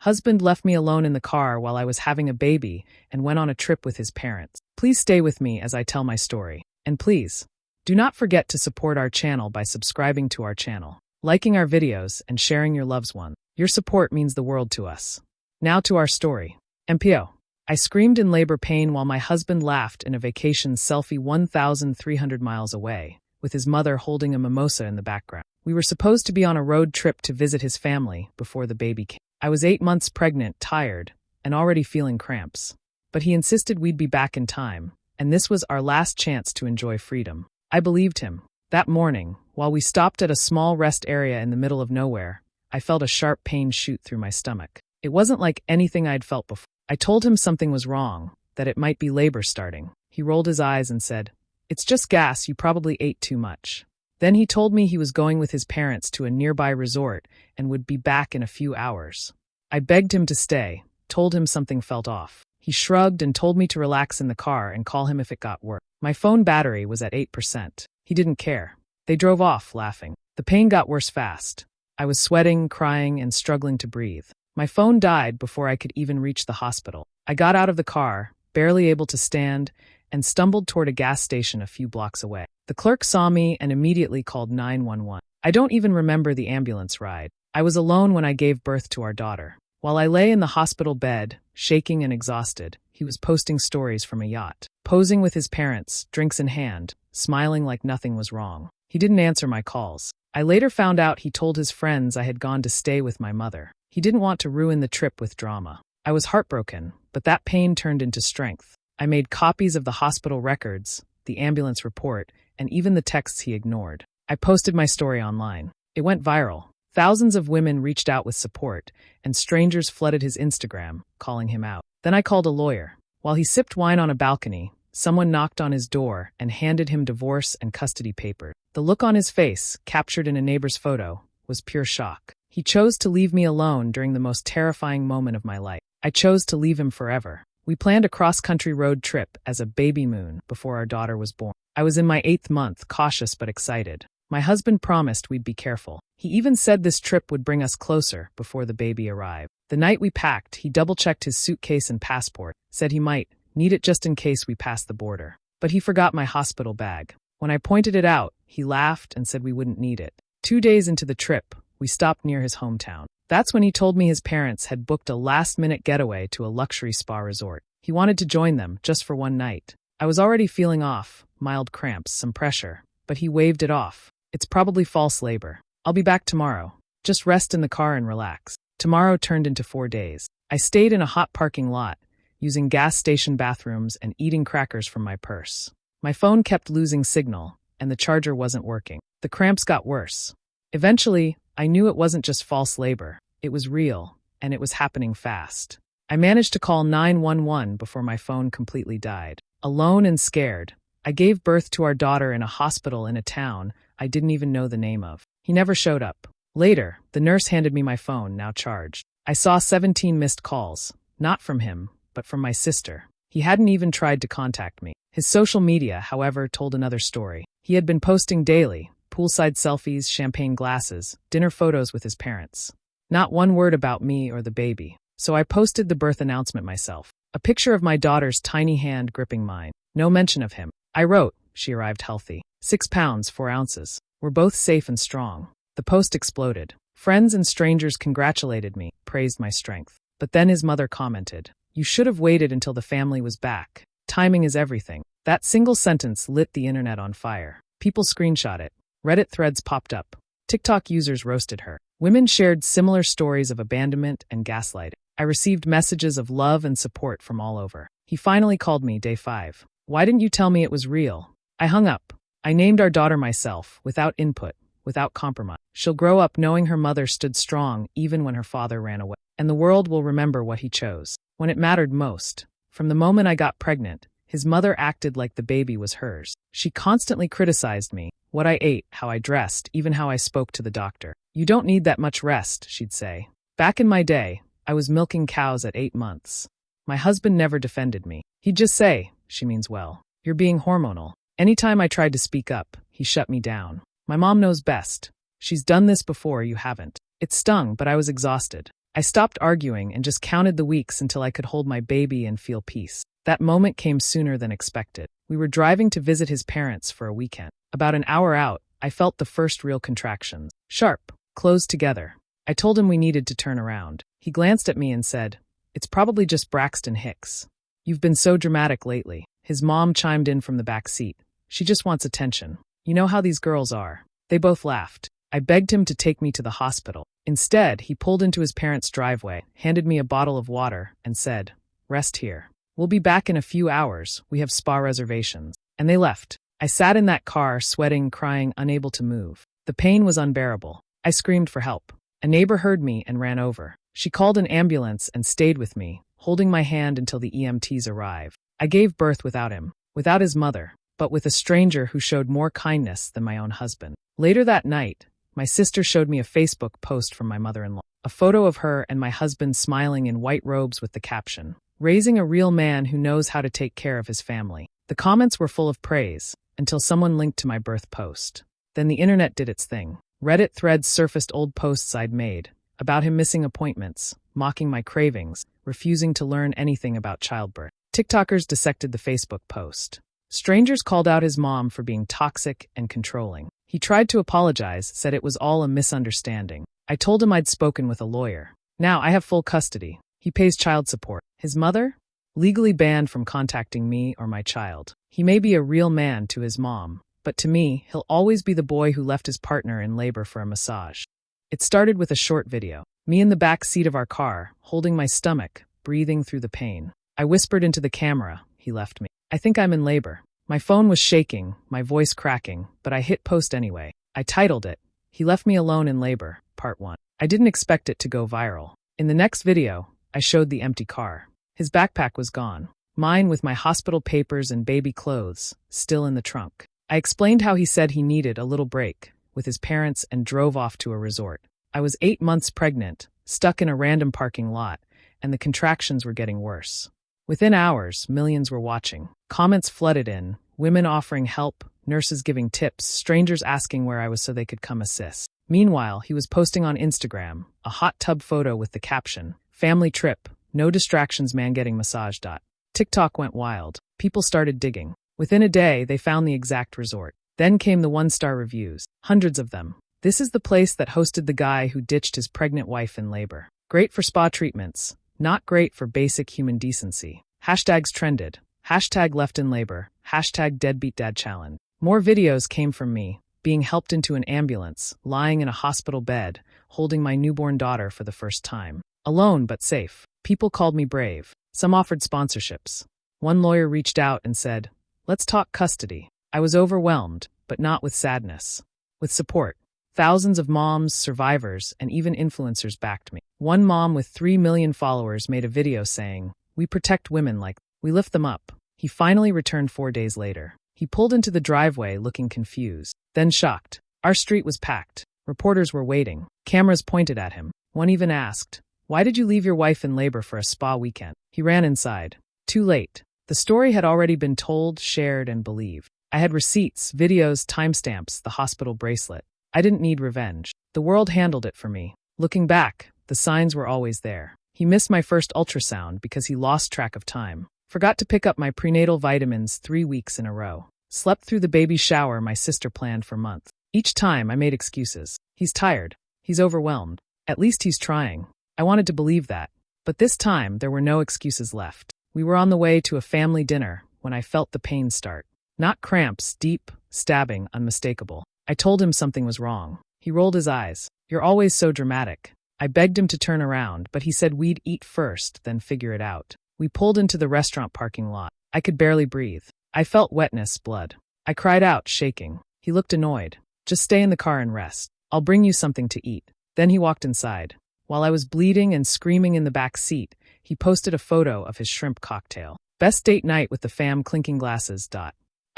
Husband left me alone in the car while I was having a baby and went on a trip with his parents. Please stay with me as I tell my story. And please, do not forget to support our channel by subscribing to our channel, liking our videos, and sharing your loved ones. Your support means the world to us. Now to our story. MPO. I screamed in labor pain while my husband laughed in a vacation selfie 1,300 miles away, with his mother holding a mimosa in the background. We were supposed to be on a road trip to visit his family before the baby came. I was 8 months pregnant, tired, and already feeling cramps. But he insisted we'd be back in time, and this was our last chance to enjoy freedom. I believed him. That morning, while we stopped at a small rest area in the middle of nowhere, I felt a sharp pain shoot through my stomach. It wasn't like anything I'd felt before. I told him something was wrong, that it might be labor starting. He rolled his eyes and said, "It's just gas, you probably ate too much." Then he told me he was going with his parents to a nearby resort and would be back in a few hours. I begged him to stay, told him something felt off. He shrugged and told me to relax in the car and call him if it got worse. My phone battery was at 8%. He didn't care. They drove off, laughing. The pain got worse fast. I was sweating, crying, and struggling to breathe. My phone died before I could even reach the hospital. I got out of the car, barely able to stand, and stumbled toward a gas station a few blocks away. The clerk saw me and immediately called 911. I don't even remember the ambulance ride. I was alone when I gave birth to our daughter. While I lay in the hospital bed, shaking and exhausted, he was posting stories from a yacht, posing with his parents, drinks in hand, smiling like nothing was wrong. He didn't answer my calls. I later found out he told his friends I had gone to stay with my mother. He didn't want to ruin the trip with drama. I was heartbroken, but that pain turned into strength. I made copies of the hospital records, the ambulance report, and even the texts he ignored. I posted my story online. It went viral. Thousands of women reached out with support, and strangers flooded his Instagram, calling him out. Then I called a lawyer. While he sipped wine on a balcony, someone knocked on his door and handed him divorce and custody papers. The look on his face, captured in a neighbor's photo, was pure shock. He chose to leave me alone during the most terrifying moment of my life. I chose to leave him forever. We planned a cross-country road trip as a baby moon before our daughter was born. I was in my 8th month, cautious but excited. My husband promised we'd be careful. He even said this trip would bring us closer before the baby arrived. The night we packed, he double-checked his suitcase and passport, said he might need it just in case we passed the border. But he forgot my hospital bag. When I pointed it out, he laughed and said we wouldn't need it. 2 days into the trip, we stopped near his hometown. That's when he told me his parents had booked a last-minute getaway to a luxury spa resort. He wanted to join them just for one night. I was already feeling off, mild cramps, some pressure, but he waved it off. It's probably false labor. I'll be back tomorrow. Just rest in the car and relax. Tomorrow turned into 4 days. I stayed in a hot parking lot, using gas station bathrooms and eating crackers from my purse. My phone kept losing signal, and the charger wasn't working. The cramps got worse. Eventually, I knew it wasn't just false labor. It was real, and it was happening fast. I managed to call 911 before my phone completely died. Alone and scared, I gave birth to our daughter in a hospital in a town I didn't even know the name of. He never showed up. Later, the nurse handed me my phone, now charged. I saw 17 missed calls, not from him, but from my sister. He hadn't even tried to contact me. His social media, however, told another story. He had been posting daily, poolside selfies, champagne glasses, dinner photos with his parents. Not one word about me or the baby. So I posted the birth announcement myself. A picture of my daughter's tiny hand gripping mine. No mention of him. I wrote, she arrived healthy. 6 pounds, 4 ounces. We're both safe and strong. The post exploded. Friends and strangers congratulated me, praised my strength. But then his mother commented, "You should have waited until the family was back. Timing is everything." That single sentence lit the internet on fire. People screenshot it. Reddit threads popped up. TikTok users roasted her. Women shared similar stories of abandonment and gaslighting. I received messages of love and support from all over. He finally called me day 5. "Why didn't you tell me it was real?" I hung up. I named our daughter myself, without input, without compromise. She'll grow up knowing her mother stood strong even when her father ran away. And the world will remember what he chose, when it mattered most. From the moment I got pregnant, his mother acted like the baby was hers. She constantly criticized me, what I ate, how I dressed, even how I spoke to the doctor. "You don't need that much rest," she'd say. Back in my day, I was milking cows at 8 months. My husband never defended me. He'd just say, "She means well. You're being hormonal." Anytime I tried to speak up, he shut me down. "My mom knows best. She's done this before, you haven't." It stung, but I was exhausted. I stopped arguing and just counted the weeks until I could hold my baby and feel peace. That moment came sooner than expected. We were driving to visit his parents for a weekend. About an hour out, I felt the first real contractions. Sharp, closed together. I told him we needed to turn around. He glanced at me and said, "It's probably just Braxton Hicks. You've been so dramatic lately." His mom chimed in from the back seat. "She just wants attention. You know how these girls are." They both laughed. I begged him to take me to the hospital. Instead, he pulled into his parents' driveway, handed me a bottle of water, and said, "Rest here. We'll be back in a few hours. We have spa reservations." And they left. I sat in that car, sweating, crying, unable to move. The pain was unbearable. I screamed for help. A neighbor heard me and ran over. She called an ambulance and stayed with me, holding my hand until the EMTs arrived. I gave birth without him, without his mother, but with a stranger who showed more kindness than my own husband. Later that night, my sister showed me a Facebook post from my mother-in-law, a photo of her and my husband smiling in white robes with the caption, "Raising a real man who knows how to take care of his family." The comments were full of praise, until someone linked to my birth post. Then the internet did its thing. Reddit threads surfaced old posts I'd made, about him missing appointments, mocking my cravings, refusing to learn anything about childbirth. TikTokers dissected the Facebook post. Strangers called out his mom for being toxic and controlling. He tried to apologize, said it was all a misunderstanding. I told him I'd spoken with a lawyer. Now I have full custody. He pays child support. His mother? Legally banned from contacting me or my child. He may be a real man to his mom, but to me, he'll always be the boy who left his partner in labor for a massage. It started with a short video. Me in the back seat of our car, holding my stomach, breathing through the pain. I whispered into the camera. He left me. "I think I'm in labor." My phone was shaking, my voice cracking, but I hit post anyway. I titled it, "He Left Me Alone in Labor, Part 1. I didn't expect it to go viral. In the next video, I showed the empty car. His backpack was gone. Mine, with my hospital papers and baby clothes, still in the trunk. I explained how he said he needed a little break with his parents and drove off to a resort. I was 8 months pregnant, stuck in a random parking lot, and the contractions were getting worse. Within hours, millions were watching. Comments flooded in, women offering help, nurses giving tips, strangers asking where I was so they could come assist. Meanwhile, he was posting on Instagram a hot tub photo with the caption, "Family trip, no distractions, man getting massaged." TikTok went wild. People started digging. Within a day, they found the exact resort. Then came the one-star reviews, hundreds of them. "This is the place that hosted the guy who ditched his pregnant wife in labor. Great for spa treatments, not great for basic human decency." Hashtags trended. Hashtag left in labor. Hashtag deadbeat dad challenge. More videos came from me, being helped into an ambulance, lying in a hospital bed, holding my newborn daughter for the first time. Alone but safe. People called me brave. Some offered sponsorships. One lawyer reached out and said, "Let's talk custody." I was overwhelmed, but not with sadness. With support. Thousands of moms, survivors, and even influencers backed me. One mom with 3 million followers made a video saying, "We protect women like we lift them up." He finally returned 4 days later. He pulled into the driveway looking confused, then shocked. Our street was packed. Reporters were waiting. Cameras pointed at him. One even asked, "Why did you leave your wife in labor for a spa weekend?" He ran inside. Too late. The story had already been told, shared, and believed. I had receipts, videos, timestamps, the hospital bracelet. I didn't need revenge. The world handled it for me. Looking back, the signs were always there. He missed my first ultrasound because he lost track of time. Forgot to pick up my prenatal vitamins 3 weeks in a row. Slept through the baby shower my sister planned for months. Each time I made excuses. He's tired. He's overwhelmed. At least he's trying. I wanted to believe that. But this time, there were no excuses left. We were on the way to a family dinner when I felt the pain start. Not cramps, deep, stabbing, unmistakable. I told him something was wrong. He rolled his eyes. "You're always so dramatic." I begged him to turn around, but he said we'd eat first, then figure it out. We pulled into the restaurant parking lot. I could barely breathe. I felt wetness, blood. I cried out, shaking. He looked annoyed. "Just stay in the car and rest. I'll bring you something to eat." Then he walked inside. While I was bleeding and screaming in the back seat, he posted a photo of his shrimp cocktail. "Best date night with the fam, clinking glasses."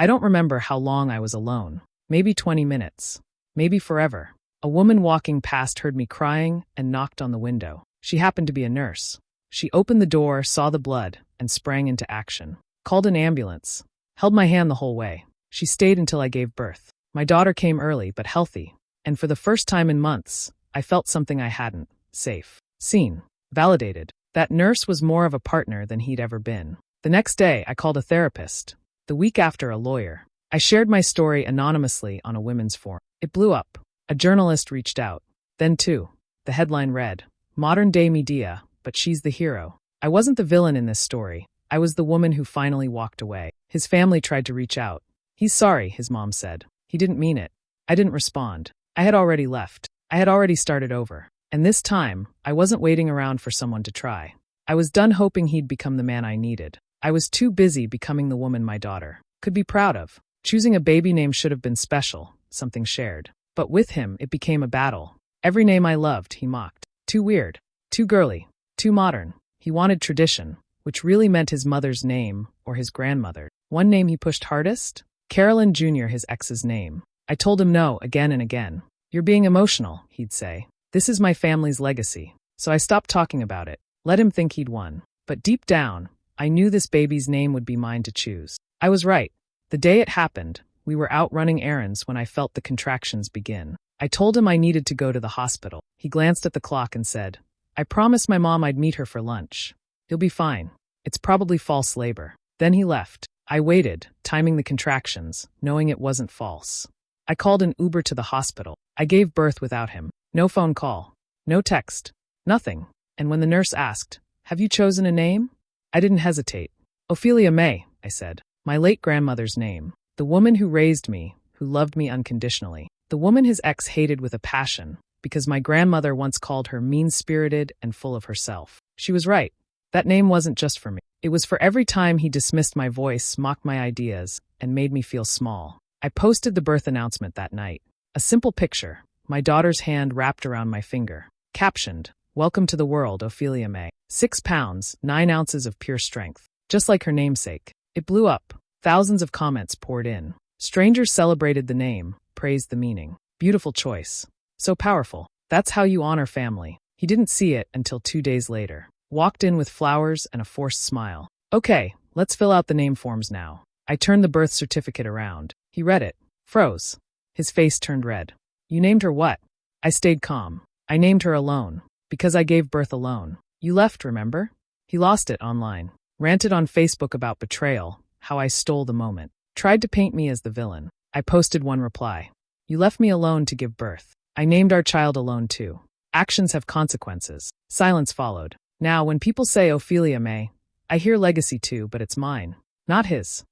I don't remember how long I was alone. Maybe 20 minutes. Maybe forever. A woman walking past heard me crying and knocked on the window. She happened to be a nurse. She opened the door, saw the blood, and sprang into action. Called an ambulance. Held my hand the whole way. She stayed until I gave birth. My daughter came early but healthy. And for the first time in months, I felt something I hadn't. Safe. Seen. Validated. That nurse was more of a partner than he'd ever been. The next day, I called a therapist. The week after, a lawyer. I shared my story anonymously on a women's forum. It blew up. A journalist reached out. Then two. The headline read, "Modern Day Media, but she's the hero." I wasn't the villain in this story. I was the woman who finally walked away. His family tried to reach out. "He's sorry," his mom said. "He didn't mean it." I didn't respond. I had already left. I had already started over. And this time, I wasn't waiting around for someone to try. I was done hoping he'd become the man I needed. I was too busy becoming the woman my daughter could be proud of. Choosing a baby name should have been special, something shared. But with him, it became a battle. Every name I loved, he mocked. Too weird. Too girly. Too modern. He wanted tradition, which really meant his mother's name or his grandmother. One name he pushed hardest? Carolyn Jr., his ex's name. I told him no again and again. "You're being emotional," he'd say. "This is my family's legacy." So I stopped talking about it. Let him think he'd won. But deep down, I knew this baby's name would be mine to choose. I was right. The day it happened, we were out running errands when I felt the contractions begin. I told him I needed to go to the hospital. He glanced at the clock and said, "I promised my mom I'd meet her for lunch. You'll be fine. It's probably false labor." Then he left. I waited, timing the contractions, knowing it wasn't false. I called an Uber to the hospital. I gave birth without him. No phone call. No text. Nothing. And when the nurse asked, "Have you chosen a name?" I didn't hesitate. "Ophelia May," I said. My late grandmother's name. The woman who raised me, who loved me unconditionally. The woman his ex hated with a passion, because my grandmother once called her mean-spirited and full of herself. She was right. That name wasn't just for me. It was for every time he dismissed my voice, mocked my ideas, and made me feel small. I posted the birth announcement that night. A simple picture, my daughter's hand wrapped around my finger. Captioned, "Welcome to the world, Ophelia May. 6 pounds, 9 ounces of pure strength." Just like her namesake. It blew up. Thousands of comments poured in. Strangers celebrated the name, praised the meaning. Beautiful choice. So powerful. That's how you honor family. He didn't see it until 2 days later. Walked in with flowers and a forced smile. "Okay, let's fill out the name forms now." I turned the birth certificate around. He read it. Froze. His face turned red. "You named her what?" I stayed calm. "I named her Alone. Because I gave birth alone. You left, remember?" He lost it online. Ranted on Facebook about betrayal, how I stole the moment. Tried to paint me as the villain. I posted one reply. "You left me alone to give birth. I named our child Alone too. Actions have consequences." Silence followed. Now, when people say Ophelia May, I hear legacy too, but it's mine, not his.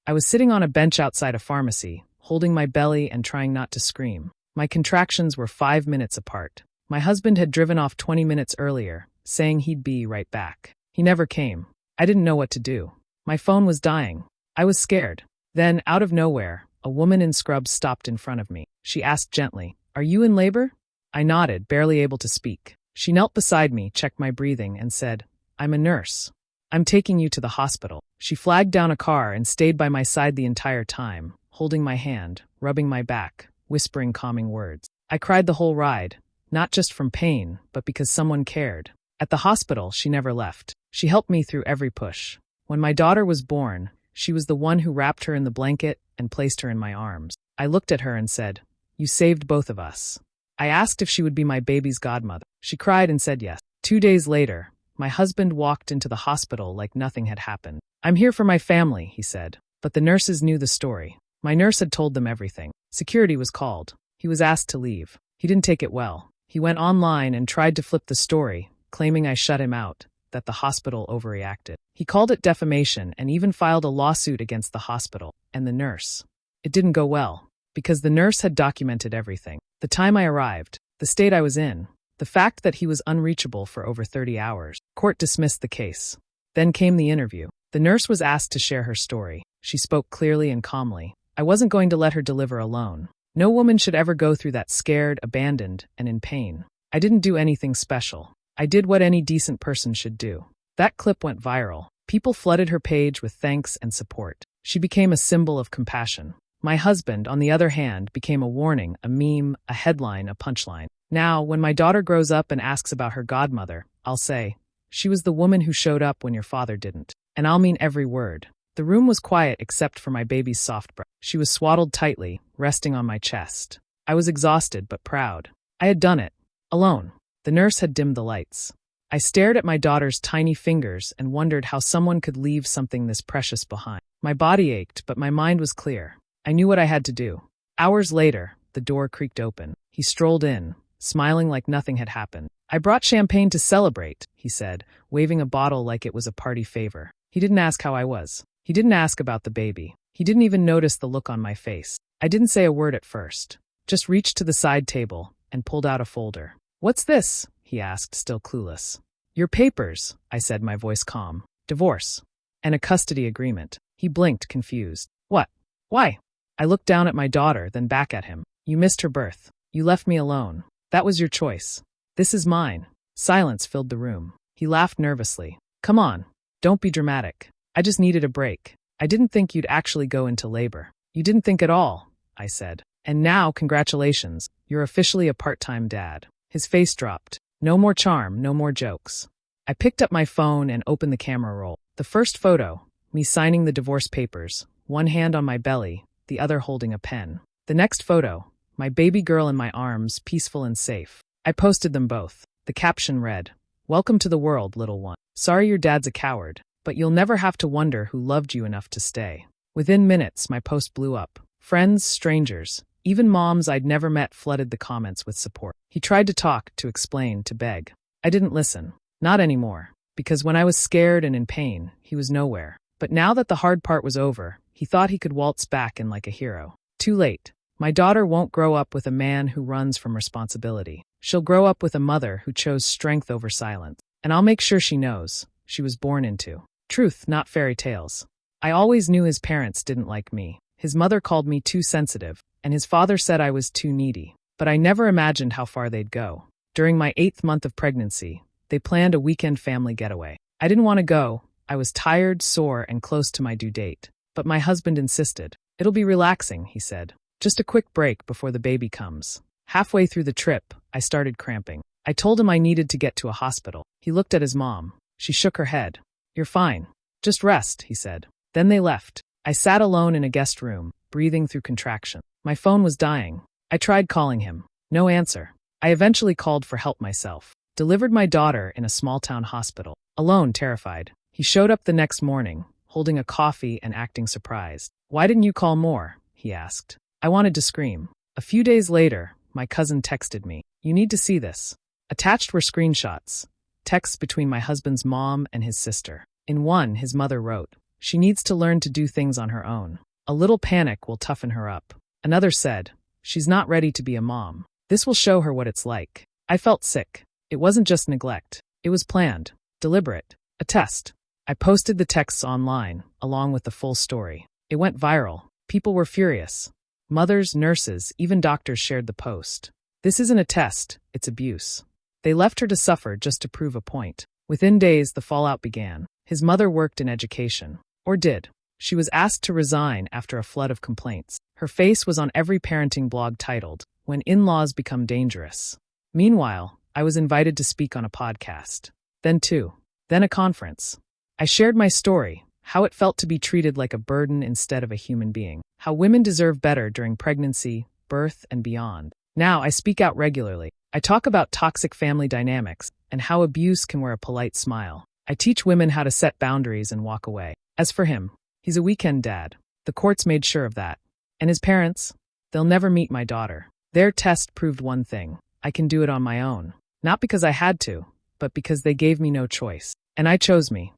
I was sitting on a bench outside a pharmacy, holding my belly and trying not to scream. My contractions were 5 minutes apart. My husband had driven off 20 minutes earlier, saying he'd be right back. He never came. I didn't know what to do. My phone was dying. I was scared. Then, out of nowhere, a woman in scrubs stopped in front of me. She asked gently, "Are you in labor?" I nodded, barely able to speak. She knelt beside me, checked my breathing, and said, "I'm a nurse. I'm taking you to the hospital." She flagged down a car and stayed by my side the entire time, holding my hand, rubbing my back, whispering calming words. I cried the whole ride, not just from pain, but because someone cared. At the hospital, she never left. She helped me through every push. When my daughter was born, she was the one who wrapped her in the blanket and placed her in my arms. I looked at her and said, "You saved both of us." I asked if she would be my baby's godmother. She cried and said yes. 2 days later, my husband walked into the hospital like nothing had happened. "I'm here for my family," he said. But the nurses knew the story. My nurse had told them everything. Security was called. He was asked to leave. He didn't take it well. He went online and tried to flip the story, claiming I shut him out, that the hospital overreacted. He called it defamation and even filed a lawsuit against the hospital and the nurse. It didn't go well, because the nurse had documented everything. The time I arrived, the state I was in, the fact that he was unreachable for over 30 hours. Court dismissed the case. Then came the interview. The nurse was asked to share her story. She spoke clearly and calmly. I wasn't going to let her deliver alone. No woman should ever go through that, scared, abandoned, and in pain. I didn't do anything special. I did what any decent person should do. That clip went viral. People flooded her page with thanks and support. She became a symbol of compassion. My husband, on the other hand, became a warning, a meme, a headline, a punchline. Now, when my daughter grows up and asks about her godmother, I'll say, "She was the woman who showed up when your father didn't." And I'll mean every word. The room was quiet except for my baby's soft breath. She was swaddled tightly, resting on my chest. I was exhausted but proud. I had done it. Alone. The nurse had dimmed the lights. I stared at my daughter's tiny fingers and wondered how someone could leave something this precious behind. My body ached, but my mind was clear. I knew what I had to do. Hours later, the door creaked open. He strolled in, smiling like nothing had happened. "I brought champagne to celebrate," he said, waving a bottle like it was a party favor. He didn't ask how I was. He didn't ask about the baby. He didn't even notice the look on my face. I didn't say a word at first. Just reached to the side table and pulled out a folder. "What's this?" he asked, still clueless. "Your papers," I said, my voice calm. "Divorce. And a custody agreement." He blinked, confused. "What? Why?" I looked down at my daughter, then back at him. "You missed her birth. You left me alone. That was your choice. This is mine." Silence filled the room. He laughed nervously. "Come on. Don't be dramatic. I just needed a break. I didn't think you'd actually go into labor." "You didn't think at all," I said. "And now, congratulations. You're officially a part-time dad." His face dropped. No more charm, no more jokes. I picked up my phone and opened the camera roll. The first photo, me signing the divorce papers, one hand on my belly, the other holding a pen. The next photo, my baby girl in my arms, peaceful and safe. I posted them both. The caption read, "Welcome to the world, little one. Sorry your dad's a coward, but you'll never have to wonder who loved you enough to stay." Within minutes, my post blew up. Friends, strangers, even moms I'd never met flooded the comments with support. He tried to talk, to explain, to beg. I didn't listen. Not anymore. Because when I was scared and in pain, he was nowhere. But now that the hard part was over, he thought he could waltz back in like a hero. Too late. My daughter won't grow up with a man who runs from responsibility. She'll grow up with a mother who chose strength over silence. And I'll make sure she knows she was born into truth, not fairy tales. I always knew his parents didn't like me. His mother called me too sensitive, and his father said I was too needy. But I never imagined how far they'd go. During my 8th month of pregnancy, they planned a weekend family getaway. I didn't want to go. I was tired, sore, and close to my due date. But my husband insisted. "It'll be relaxing," he said. "Just a quick break before the baby comes." Halfway through the trip, I started cramping. I told him I needed to get to a hospital. He looked at his mom. She shook her head. "You're fine. Just rest," he said. Then they left. I sat alone in a guest room, breathing through contraction. My phone was dying. I tried calling him. No answer. I eventually called for help myself. Delivered my daughter in a small-town hospital. Alone, terrified. He showed up the next morning, holding a coffee and acting surprised. "Why didn't you call more?" he asked. I wanted to scream. A few days later, my cousin texted me. "You need to see this." Attached were screenshots. Texts between my husband's mom and his sister. In one, his mother wrote, "She needs to learn to do things on her own. A little panic will toughen her up." Another said, "She's not ready to be a mom. This will show her what it's like." I felt sick. It wasn't just neglect. It was planned, deliberate, a test. I posted the texts online, along with the full story. It went viral. People were furious. Mothers, nurses, even doctors shared the post. This isn't a test, it's abuse. They left her to suffer just to prove a point. Within days, the fallout began. His mother worked in education. Or did. She was asked to resign after a flood of complaints. Her face was on every parenting blog titled, "When In-Laws Become Dangerous." Meanwhile, I was invited to speak on a podcast. Then two. Then a conference. I shared my story, how it felt to be treated like a burden instead of a human being, how women deserve better during pregnancy, birth, and beyond. Now I speak out regularly. I talk about toxic family dynamics and how abuse can wear a polite smile. I teach women how to set boundaries and walk away. As for him, he's a weekend dad. The courts made sure of that. And his parents? They'll never meet my daughter. Their test proved one thing. I can do it on my own. Not because I had to, but because they gave me no choice. And I chose me.